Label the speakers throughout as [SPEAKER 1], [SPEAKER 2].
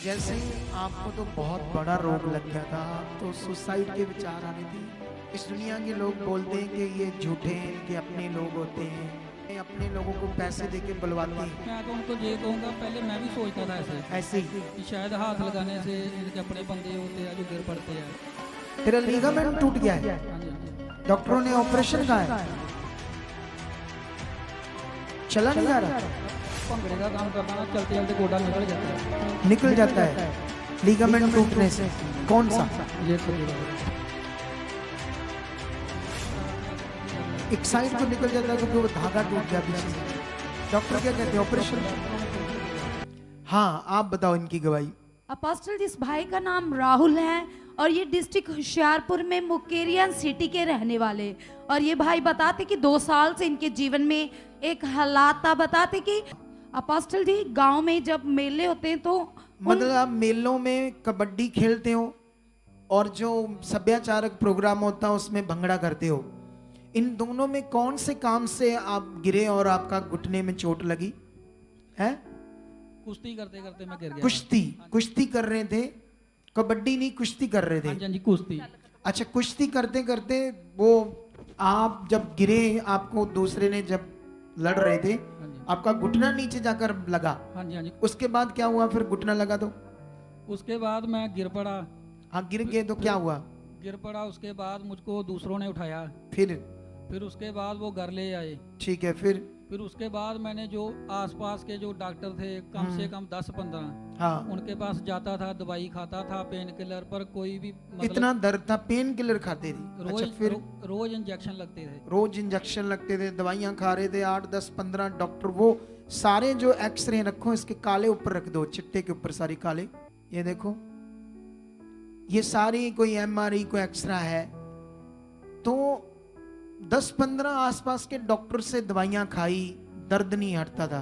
[SPEAKER 1] जैसे ही आपको तो बहुत बड़ा रोग लग गया था तो सुसाइड के विचार आने थे। इस दुनिया के लोग बोलते हैं कि ये झूठे हैं, इनके अपने लोग होते हैं, ये अपने लोगों को पैसे देके बुलवाते हैं।
[SPEAKER 2] मैं तो उनको ये कहूँगा, पहले मैं भी सोचता था
[SPEAKER 1] ऐसे ही
[SPEAKER 2] कि शायद हाथ लगाने से इनके अपने बंदे होते हैं जो गिर पड़ते हैं।
[SPEAKER 1] तेरा लिगामेंट टूट गया है,
[SPEAKER 2] हाँ जी, हाँ जी।
[SPEAKER 1] डॉक्टरों ने ऑपरेशन कहा है, चला नहीं जा रहा,
[SPEAKER 2] भंगड़े का काम करना ना, चलते चलते गोडा निकल जाता है।
[SPEAKER 1] निकल जाता है लिगामेंट टूटने से। कौन सा?
[SPEAKER 2] ये तो ये बात है।
[SPEAKER 1] एक साइड तो निकल जाता है क्योंकि वो धागा टूट गया पीछे से। डॉक्टर क्या कहते हैं? ऑपरेशन। हाँ, आप बताओ इनकी गवाही।
[SPEAKER 3] अपोस्टल, जिस भाई का नाम राहुल है और ये डिस्ट्रिक्ट होशियारपुर में मुकेरियन सिटी के रहने वाले, और ये भाई बताते कि 2 साल से इनके जीवन में एक हालात था। बताते कि अपोस्टल जी, गांव में जब मेले होते हैं तो
[SPEAKER 1] मतलब आप मेलों में कबड्डी खेलते हो और जो सभ्याचारक प्रोग्राम होता है उसमें भंगड़ा करते हो। इन दोनों में कौन से काम से आप गिरे और आपका घुटने में चोट लगी है?
[SPEAKER 2] कुश्ती करते करते मैं गिर गया।
[SPEAKER 1] कुश्ती कर रहे थे, कबड्डी नहीं, कुश्ती कर रहे
[SPEAKER 2] हाँ
[SPEAKER 1] थे।
[SPEAKER 2] जी, हाँ जी, कुश्ती।
[SPEAKER 1] अच्छा, कुश्ती करते करते वो आप जब गिरे, आपको दूसरे ने जब लड़ रहे थे,
[SPEAKER 2] हाँ जी,
[SPEAKER 1] आपका घुटना नीचे जाकर लगा।
[SPEAKER 2] हाँ जी, हाँ जी।
[SPEAKER 1] उसके बाद क्या हुआ? फिर घुटना लगा तो?
[SPEAKER 2] उसके बाद मैं गिर पड़ा।
[SPEAKER 1] हाँ, गिर गए तो क्या हुआ?
[SPEAKER 2] गिर पड़ा, उसके बाद मुझको दूसरों ने उठाया।
[SPEAKER 1] फिर
[SPEAKER 2] उसके बाद वो घर ले आए।
[SPEAKER 1] ठीक है,
[SPEAKER 2] फिर उसके बाद मैंने जो आसपास के जो डॉक्टर थे, कम से कम 10-15,
[SPEAKER 1] हाँ,
[SPEAKER 2] उनके पास जाता था, दवाई खाता था, पेन किलर पर कोई भी
[SPEAKER 1] इतना दर्द था, पेन किलर खाते थे?
[SPEAKER 2] रोज
[SPEAKER 1] अच्छा, फिर
[SPEAKER 2] रोज इंजेक्शन लगते थे।
[SPEAKER 1] रोज इंजेक्शन लगते थे, दवाइयां खा रहे थे, 8, 10, 15 डॉक्टर। वो सारे जो एक्सरे रखो, इसके काले ऊपर रख दो, चिट्टे के ऊपर सारी काले। ये देखो, ये सारी कोई एमआरआई कोई एक्सरा है। तो 10-15 आसपास के डॉक्टर से दवाइयां खाई, दर्द नहीं हटता था।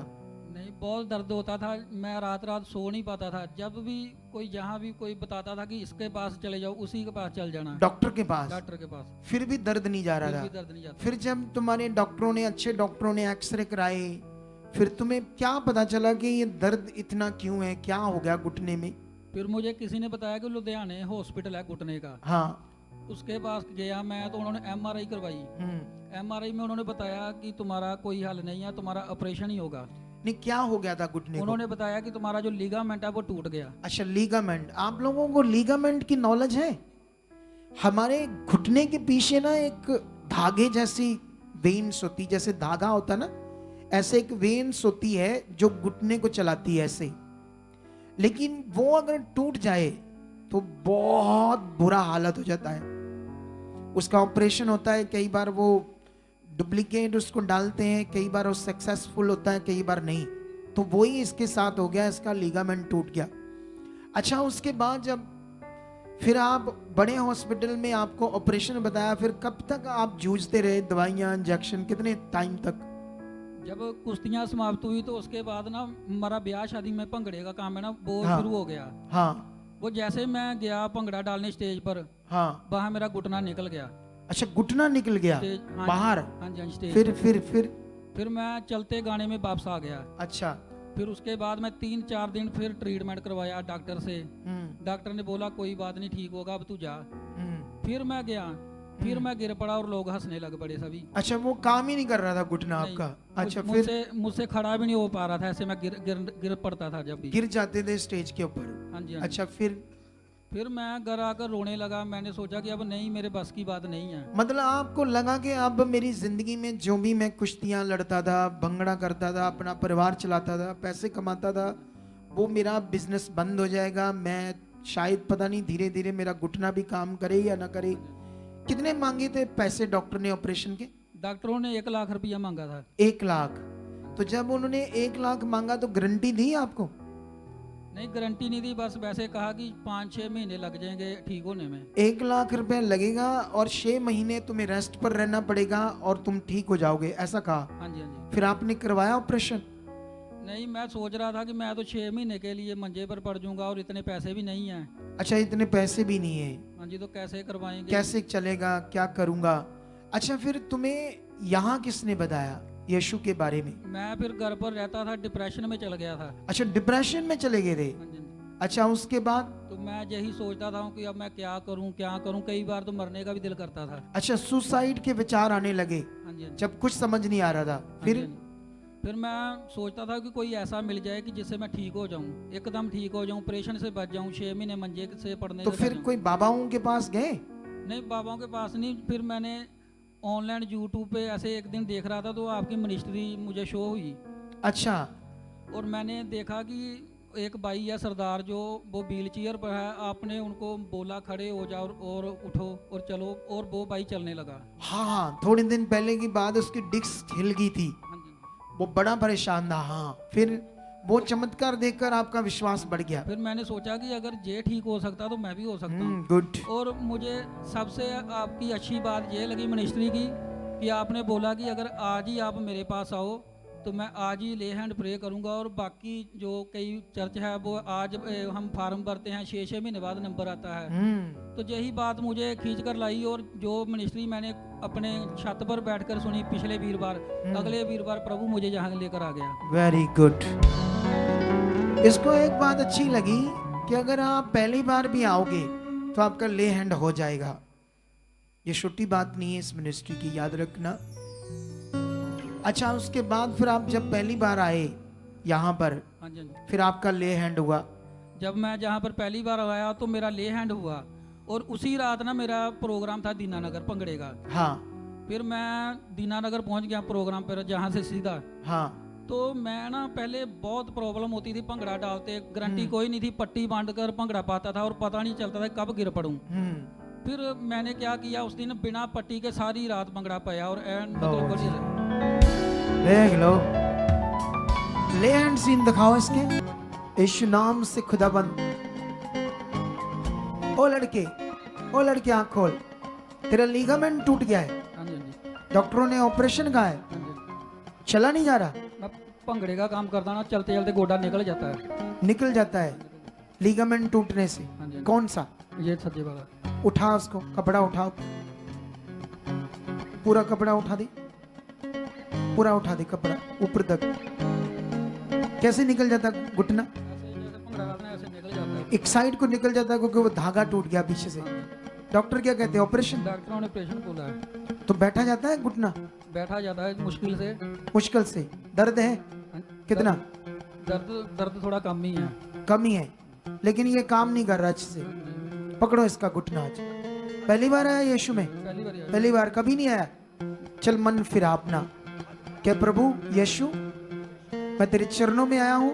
[SPEAKER 2] नहीं, बहुत दर्द होता था। मैं रात रात सो नहीं पाता था। जब भी कोई, जहाँ भी कोई बताता था कि इसके पास चले जाओ, उसी के पास चल जाना,
[SPEAKER 1] डॉक्टर के पास।
[SPEAKER 2] डॉक्टर के पास।
[SPEAKER 1] फिर भी दर्द नहीं जा
[SPEAKER 2] फिर
[SPEAKER 1] रहा
[SPEAKER 2] भी
[SPEAKER 1] था।
[SPEAKER 2] दर्द नहीं जाता।
[SPEAKER 1] फिर जब तुम्हारे डॉक्टरों ने, अच्छे डॉक्टरों ने एक्सरे कराए, फिर तुम्हें क्या पता चला कि ये दर्द इतना क्यों है, क्या हो गया घुटने में?
[SPEAKER 2] फिर मुझे किसी ने बताया कि लुधियाने हॉस्पिटल है घुटने का।
[SPEAKER 1] हाँ।
[SPEAKER 2] उसके पास गया मैं, तो उन्होंने एमआरआई करवाई। एमआरआई में उन्होंने बताया कि तुम्हारा कोई हल नहीं है, तुम्हारा ऑपरेशन ही होगा।
[SPEAKER 1] नहीं, क्या हो गया था घुटने को?
[SPEAKER 2] उन्होंने बताया कि तुम्हारा जो लिगामेंट है वो टूट गया।
[SPEAKER 1] अच्छा, लीगामेंट। आप लोगों को लीगामेंट की नॉलेज है? हमारे घुटने के पीछे ना एक धागे जैसी वेन्स होती, जैसे धागा होता ना, ऐसे एक वेन्स होती है जो घुटने को चलाती है ऐसे। लेकिन वो अगर टूट जाए तो बहुत बुरा हालत हो जाता है। उसका ऑपरेशन होता है, कई बार वो डुप्लीकेट उसको डालते हैं, कई बार वो सक्सेसफुल होता है, कई बार नहीं। तो वही इसके साथ हो गया, इसका लिगामेंट टूट गया। अच्छा, उसके बाद जब फिर आप बड़े हॉस्पिटल में आपको ऑपरेशन बताया, फिर कब तक आप जूझते रहे? दवाइयां, इंजेक्शन, कितने टाइम तक?
[SPEAKER 2] जब कुश्तियां समाप्त हुई तो उसके बाद ना हमारा ब्याह शादी में भंगड़े का काम है ना, वो
[SPEAKER 1] हाँ।
[SPEAKER 2] शुरू हो गया।
[SPEAKER 1] हाँ,
[SPEAKER 2] वो जैसे मैं गया भंगड़ा डालने स्टेज पर,
[SPEAKER 1] हाँ।
[SPEAKER 2] वहाँ मेरा घुटना निकल गया।
[SPEAKER 1] अच्छा, घुटना निकल गया
[SPEAKER 2] स्टेज, हाँ जी,
[SPEAKER 1] बाहर?
[SPEAKER 2] हाँ जी, हाँ जी, स्टेज
[SPEAKER 1] फिर
[SPEAKER 2] पर। फिर मैं चलते गाने में वापस आ गया।
[SPEAKER 1] अच्छा।
[SPEAKER 2] फिर उसके बाद मैं 3-4 दिन फिर ट्रीटमेंट करवाया डॉक्टर से। डॉक्टर ने बोला कोई बात नहीं, ठीक होगा, अब तू जा। फिर मैं गया, फिर मैं गिर पड़ा और लोग हंसने लग पड़े सभी।
[SPEAKER 1] अच्छा, वो काम ही नहीं कर रहा था घुटना
[SPEAKER 2] नहीं,
[SPEAKER 1] आपका? अच्छा, फिर
[SPEAKER 2] मुझसे खड़ा भी नहीं हो पा रहा था, ऐसे मैं गिर पड़ता था जब भी।
[SPEAKER 1] गिर जाते थे स्टेज के ऊपर?
[SPEAKER 2] हाँ जी, हाँ जी।
[SPEAKER 1] अच्छा,
[SPEAKER 2] फिर मैं घर आकर रोने लगा। मैंने सोचा कि अब नहीं, मेरे बस की बात नहीं है।
[SPEAKER 1] मतलब आपको लगा कि अब मेरी जिंदगी में जो भी मैं कुश्तियां लड़ता था, भंगड़ा करता था, अपना परिवार चलाता था, पैसे कमाता था, वो मेरा बिजनेस बंद हो जाएगा। मैं शायद, पता नहीं, धीरे धीरे मेरा घुटना भी काम करे या ना करे। कितने मांगे थे पैसे डॉक्टर ने ऑपरेशन के?
[SPEAKER 2] डॉक्टरों ने 1 लाख रुपया मांगा था।
[SPEAKER 1] 1 लाख? तो जब उन्होंने 1 लाख मांगा तो गारंटी दी आपको?
[SPEAKER 2] नहीं, गारंटी नहीं दी, बस वैसे कहा कि 5-6 महीने लग जाएंगे ठीक होने में।
[SPEAKER 1] 1 लाख रुपए लगेगा और 6 महीने तुम्हें रेस्ट पर रहना पड़ेगा और तुम ठीक हो जाओगे, ऐसा कहा?
[SPEAKER 2] हाँ जी, हाँ जी।
[SPEAKER 1] फिर आपने करवाया ऑपरेशन?
[SPEAKER 2] नहीं, मैं सोच रहा था कि मैं तो 6 महीने के लिए मंजे पर पड़ जाऊंगा और इतने पैसे भी नहीं हैं।
[SPEAKER 1] अच्छा, इतने पैसे भी नहीं है?
[SPEAKER 2] हाँ जी, तो कैसे करवाएंगे?
[SPEAKER 1] कैसे चलेगा, क्या करूंगा? अच्छा, फिर तुम्हें यहाँ किसने बताया यीशु के बारे में?
[SPEAKER 2] मैं फिर घर पर रहता था, डिप्रेशन में चल गया था।
[SPEAKER 1] अच्छा, डिप्रेशन में चले गए थे?
[SPEAKER 2] हाँ जी,
[SPEAKER 1] अच्छा, उसके बाद?
[SPEAKER 2] तो मैं यही सोचता था कि अब मैं क्या करूं। कई बार तो मरने का भी दिल करता था।
[SPEAKER 1] अच्छा, सुसाइड के विचार आने लगे
[SPEAKER 2] हाँ जी, हाँ जी।
[SPEAKER 1] जब कुछ समझ नहीं आ रहा था,
[SPEAKER 2] हाँ जी,
[SPEAKER 1] फिर?
[SPEAKER 2] हाँ जी। फिर मैं सोचता था कि कोई ऐसा मिल जाए कि जिससे मैं ठीक हो जाऊं, एकदम ठीक हो जाऊं, ऑपरेशन से बच जाऊं, 6 महीने मंजे से पड़ने
[SPEAKER 1] तो
[SPEAKER 2] से
[SPEAKER 1] फिर
[SPEAKER 2] बच जाऊं।
[SPEAKER 1] कोई बाबाओं के पास गए?
[SPEAKER 2] नहीं, बाबाओं के पास नहीं। फिर मैंने ऑनलाइन यूट्यूब पे ऐसे एक दिन देख रहा था तो आपकी मिनिस्ट्री मुझे शो हुई
[SPEAKER 1] अच्छा।
[SPEAKER 2] और मैंने देखा कि एक भाई है सरदार, जो वो व्हील चेयर पर है। आपने उनको बोला खड़े हो जाओ और उठो और चलो, और वो भाई चलने लगा।
[SPEAKER 1] हाँ हाँ, थोड़े दिन पहले की बात, उसकी डिस्क हिल गई थी,
[SPEAKER 2] हाँ जी।
[SPEAKER 1] वो बड़ा परेशान था। हाँ, फिर वो चमत्कार देखकर आपका विश्वास बढ़ गया।
[SPEAKER 2] फिर मैंने सोचा कि अगर ये ठीक हो सकता तो मैं भी हो सकता हूँ।
[SPEAKER 1] गुड।
[SPEAKER 2] और मुझे सबसे आपकी अच्छी बात ये लगी मिनिस्ट्री की कि आपने बोला कि अगर आज ही आप मेरे पास आओ तो मैं आज ही ले हैंड प्रे करूंगा, और बाकी जो कई चर्च है वो आज हम फार्म भरते हैं, 6 महीने बाद नंबर आता है। तो यही बात मुझे खींच कर लाई, और जो मिनिस्ट्री मैंने अपने छत पर बैठकर सुनी पिछले वीरवार, अगले वीरवार प्रभु मुझे यहाँ लेकर आ गया।
[SPEAKER 1] Very good. इसको एक बात अच्छी लगी कि अगर आप पहली बार भी आओगे तो आपका ले हैंड हो जाएगा। ये छोटी बात नहीं है इस मिनिस्ट्री की, याद रखना। अच्छा, उसके बाद फिर आप जब पहली बार आए यहाँ पर,
[SPEAKER 2] हाँ जी, हाँ जी।
[SPEAKER 1] फिर आपका ले हैंड हुआ?
[SPEAKER 2] जब मैं जहाँ पर पहली बार आया तो मेरा ले हैंड हुआ, और उसी रात ना मेरा प्रोग्राम था दीनानगर भंगड़े का।
[SPEAKER 1] हाँ
[SPEAKER 2] फिर मैं दीनानगर पहुंच गया प्रोग्राम पर, जहाँ से सीधा।
[SPEAKER 1] हाँ।
[SPEAKER 2] तो मैं ना पहले बहुत प्रॉब्लम होती थी भंगड़ा डालते, गारंटी कोई नहीं थी, पट्टी बांध कर भंगड़ा पाता था और पता नहीं चलता था कब गिर पड़ूं। फिर मैंने क्या किया, उस दिन बिना पट्टी के सारी रात भंगड़ा पाया, और मतलब बढ़िया।
[SPEAKER 1] देख लो, ले हैंड सीन दिखाओ इसके, यीशु नाम से खुदाबंद। ओ लड़के आंख खोल, तेरा लीगामेंट टूट गया है,
[SPEAKER 2] हाँ जी, हाँ जी।
[SPEAKER 1] डॉक्टरों ने ऑपरेशन कहा है,
[SPEAKER 2] हाँ जी।
[SPEAKER 1] चला नहीं जा रहा।
[SPEAKER 2] मैं भंगड़े का काम करता ना, चलते चलते गोडा निकल जाता है।
[SPEAKER 1] निकल जाता है लीगामेंट टूटने से।
[SPEAKER 2] हाँ जी।
[SPEAKER 1] कौन सा?
[SPEAKER 2] ये सज्जे वाला।
[SPEAKER 1] उठा उसको, कपड़ा उठाओ, पूरा कपड़ा उठा दे, पूरा उठा दे कपड़ा ऊपर तक। कैसे निकल जाता घुटना?
[SPEAKER 2] ऐसे जैसे भंगड़ा डालना है, ऐसे निकल जाता है।
[SPEAKER 1] एक साइड को निकल जाता है क्योंकि वो धागा टूट गया पीछे से। डॉक्टर क्या कहते हैं? ऑपरेशन।
[SPEAKER 2] डॉक्टरों ने ऑपरेशन बोला है।
[SPEAKER 1] तो बैठा जाता है घुटना?
[SPEAKER 2] बैठा जाता है मुश्किल से।
[SPEAKER 1] मुश्किल से। दर्द है कितना?
[SPEAKER 2] दर्द थोड़ा कम ही है।
[SPEAKER 1] कम ही है, लेकिन ये काम नहीं कर रहा अच्छे से। पकड़ो इसका घुटना। आज पहली बार आया यीशु में? पहली बार, कभी नहीं आया। चल मन फिरा अपना, क्या प्रभु यीशु मैं तेरे चरणों में आया हूं,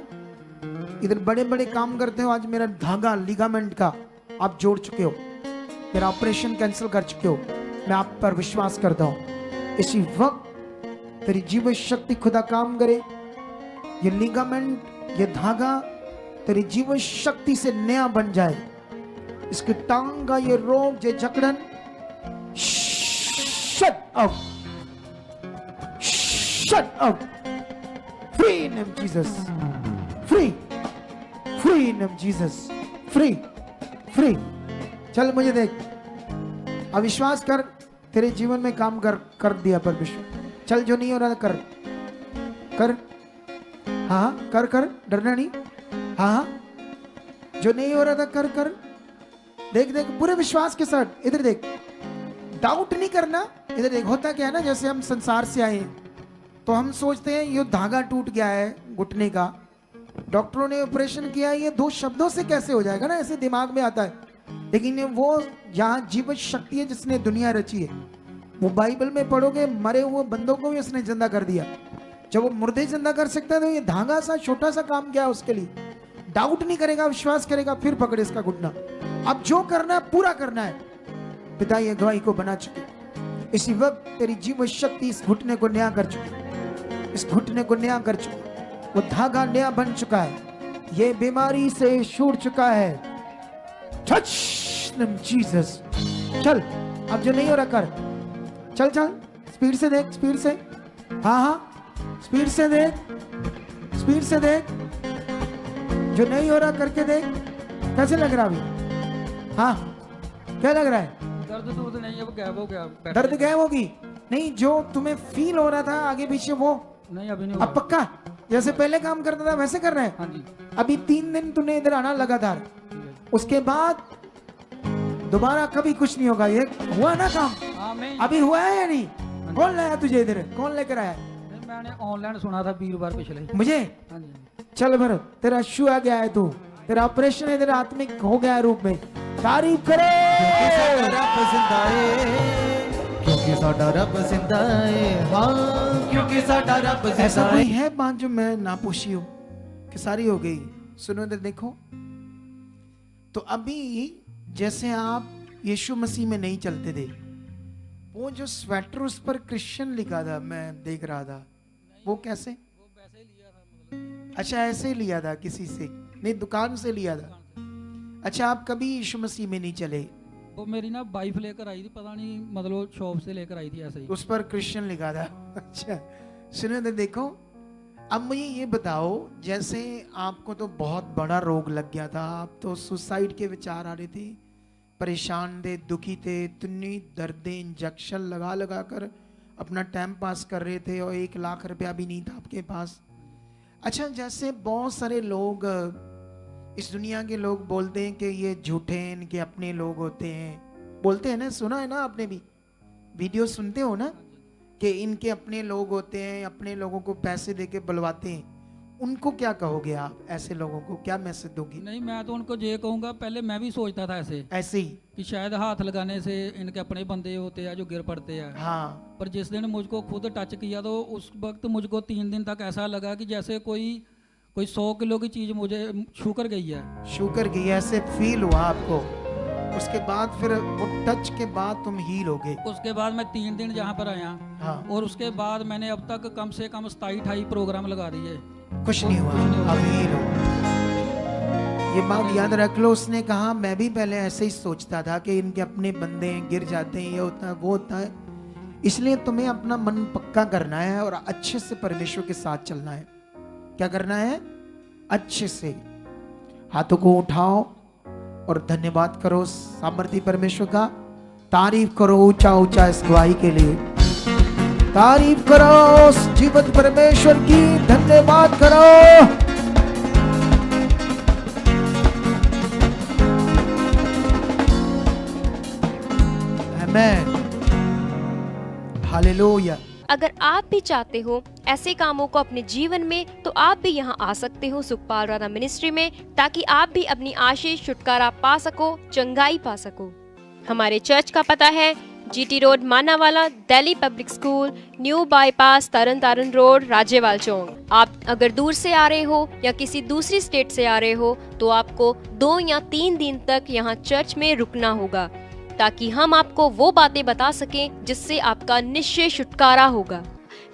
[SPEAKER 1] इधर बड़े बड़े काम करते हो, आज मेरा धागा लीगामेंट का आप जोड़ चुके हो, मेरा ऑपरेशन कैंसिल कर चुके हो, मैं आप पर विश्वास करता हूं। इसी वक्त तेरी जीवन शक्ति खुदा काम करे, ये लीगामेंट, ये धागा तेरी जीवन शक्ति से नया बन जाए। इसकी टांग का ये रोग, ये जकड़न shut out, shut out, free in name Jesus, free, free in name Jesus, free, free. चल मुझे देख, अविश्वास कर, तेरे जीवन में काम कर दिया परमेश्वर। चल, जो नहीं हो रहा कर कर, हाँ कर, डरना नहीं। हाँ, जो नहीं हो रहा था कर। देख पूरे विश्वास के साथ, इधर देख, डाउट नहीं करना। इधर देख, होता क्या है ना, जैसे हम संसार से आए तो हम सोचते हैं ये धागा टूट गया है घुटने का, डॉक्टरों ने ऑपरेशन किया है, ये 2 शब्दों से कैसे हो जाएगा ना, ऐसे दिमाग में आता है। लेकिन वो जहाँ जीवन शक्ति है जिसने दुनिया रची है, वो बाइबल में पढ़ोगे, मरे हुए बंदों को भी उसने जिंदा कर दिया। जब वो मुर्दे जिंदा कर सकता है तो ये धागा सा छोटा सा काम क्या है उसके लिए? डाउट नहीं करेगा, विश्वास करेगा, फिर पकड़ इसका घुटना। अब जो करना है पूरा करना है। पिता ये गवाही को बना चुके, इसी वक्त तेरी जीवन शक्ति इस घुटने को नया कर चुकी, इस घुटने को नया कर चुकी, वो धागा नया बन चुका है, ये बीमारी से छूट चुका है। Touch Jesus. चल, अब जो नहीं हो रहा कर, चल, स्पीड से देख, स्पीड से, हाँ, स्पीड से देख, स्पीड से देख, जो नहीं हो रहा करके देख। कैसे लग रहा अभी? हाँ, क्या लग रहा है?
[SPEAKER 2] दर्द नहीं, अब गैब हो गया।
[SPEAKER 1] दर्द गैब होगी नहीं, जो तुम्हें फील हो रहा था आगे पीछे वो
[SPEAKER 2] नहीं, अभी नहीं।
[SPEAKER 1] अब पक्का? जैसे पहले काम करता था वैसे कर रहे हैं।
[SPEAKER 2] हाँ जी।
[SPEAKER 1] अभी 3 दिन तूने इधर आना लगातार,
[SPEAKER 2] ठीक है।
[SPEAKER 1] उसके बाद दोबारा कभी कुछ नहीं होगा। ये हुआ ना काम,
[SPEAKER 2] आमीन।
[SPEAKER 1] अभी हुआ है या नहीं? कौन लाया तुझे इधर, कौन लेकर आया?
[SPEAKER 2] नहीं, मैंने ऑनलाइन सुना था वीरवार पिछले।
[SPEAKER 1] मुझे
[SPEAKER 2] हाँ जी।
[SPEAKER 1] चल भरत, तेरा शू आ गया है, तू तेरा ऑपरेशन है, तेरा आत्मिक हो गया है रूप में। तारीफ करो।
[SPEAKER 4] रब जिंदा है, क्योंकि साडा रब जिंदा है। हाँ, क्योंकि साडा रब
[SPEAKER 1] ऐसा
[SPEAKER 4] जिंदा
[SPEAKER 1] कोई
[SPEAKER 4] है।
[SPEAKER 1] है बात जो मैं ना पूछी हूँ कि सारी हो गई? सुनो इधर देखो, तो अभी जैसे आप यीशु मसीह में नहीं चलते थे, वो जो स्वेटर उस पर क्रिश्चियन लिखा था मैं देख रहा था, वो कैसे?
[SPEAKER 2] वो वैसे ही लिया था, मतलब
[SPEAKER 1] अच्छा ऐसे ही लिया था किसी से? नहीं, दुकान से लिया था। अच्छा, आप कभी यीशु मसीह में नहीं चले?
[SPEAKER 2] वो मेरी ना वाइफ लेकर आई थी, पता नहीं मतलब शॉप से लेकर आई थी ऐसे ही।
[SPEAKER 1] उस पर क्रिश्चियन लिखा था। अच्छा सुनो इधर देखो, अब मुझे ये बताओ, जैसे आपको तो बहुत बड़ा रोग लग गया था, आप तो सुसाइड के विचार आ रहे थे, परेशान थे, दुखी थे, इतनी दर्दें, इंजेक्शन लगा लगा कर अपना टाइम पास कर रहे थे, और 1 लाख रुपया भी नहीं था आपके पास। अच्छा, जैसे बहुत सारे लोग, इस दुनिया के लोग बोलते हैं कि ये झूठे हैं, इनके अपने लोग होते हैं, बोलते हैं ना, सुना है ना आपने भी, वीडियो सुनते हो ना, कि इनके अपने लोग होते हैं, अपने लोगों को पैसे देके बुलवाते हैं। उनको क्या कहोगे आप? ऐसे लोगों को क्या मैसेज दोगे?
[SPEAKER 2] नहीं, मैं तो उनको ये कहूँगा, पहले मैं भी सोचता था ऐसे
[SPEAKER 1] ऐसे ही,
[SPEAKER 2] कि शायद हाथ लगाने से इनके अपने बंदे होते हैं जो गिर पड़ते हैं।
[SPEAKER 1] हाँ।
[SPEAKER 2] पर जिस दिन मुझको खुद टच किया तो उस वक्त मुझको 3 दिन तक ऐसा लगा कि जैसे कोई 100 किलो की चीज़ मुझे छू कर गई है।
[SPEAKER 1] शुक्र की ऐसे फील हुआ आपको, उसके बाद फिर वो टच के बाद तुम हील हो गए।
[SPEAKER 2] उसके बाद मैं 3 दिन यहाँ पर आया,
[SPEAKER 1] हाँ,
[SPEAKER 2] और उसके बाद मैंने अब तक कम से कम 27-28 प्रोग्राम लगा दिए।
[SPEAKER 1] कुछ नहीं हुआ,
[SPEAKER 2] कुछ नहीं हुआ।
[SPEAKER 1] अब हील हो। ये बात याद रख लो, उसने कहा मैं भी पहले ऐसे ही सोचता था कि इनके अपने बंदे हैं, गिर जाते हैं, ये होता है वो होता है। इसलिए तुम्हें अपना मन पक्का करना है और अच्छे से परमेश्वर के साथ चलना है। क्या करना है? अच्छे से हाथों को उठाओ और धन्यवाद करो सामर्थी परमेश्वर का। तारीफ करो ऊंचा ऊंचा इस गवाही के लिए। तारीफ करो उस जीवित परमेश्वर की, धन्यवाद करो। आमेन, हालेलुया।
[SPEAKER 5] अगर आप भी चाहते हो ऐसे कामों को अपने जीवन में, तो आप भी यहाँ आ सकते हो सुखपाल राणा मिनिस्ट्री में, ताकि आप भी अपनी आशीष छुटकारा पा सको, चंगाई पा सको। हमारे चर्च का पता है GT road Manawala, Delhi public school, new bypass, Tarn Taran road, Rajewal Chowk. आप अगर दूर से आ रहे हो या किसी दूसरी स्टेट से आ रहे हो, तो आपको 2 या 3 दिन तक यहाँ चर्च में रुकना होगा, ताकि हम आपको वो बातें बता सकें जिससे आपका निश्चय छुटकारा होगा।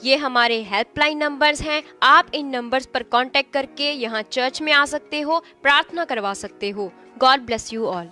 [SPEAKER 5] ये हमारे हेल्पलाइन नंबर्स हैं, आप इन नंबर्स पर कांटेक्ट करके यहाँ चर्च में आ सकते हो, प्रार्थना करवा सकते हो। God bless you all.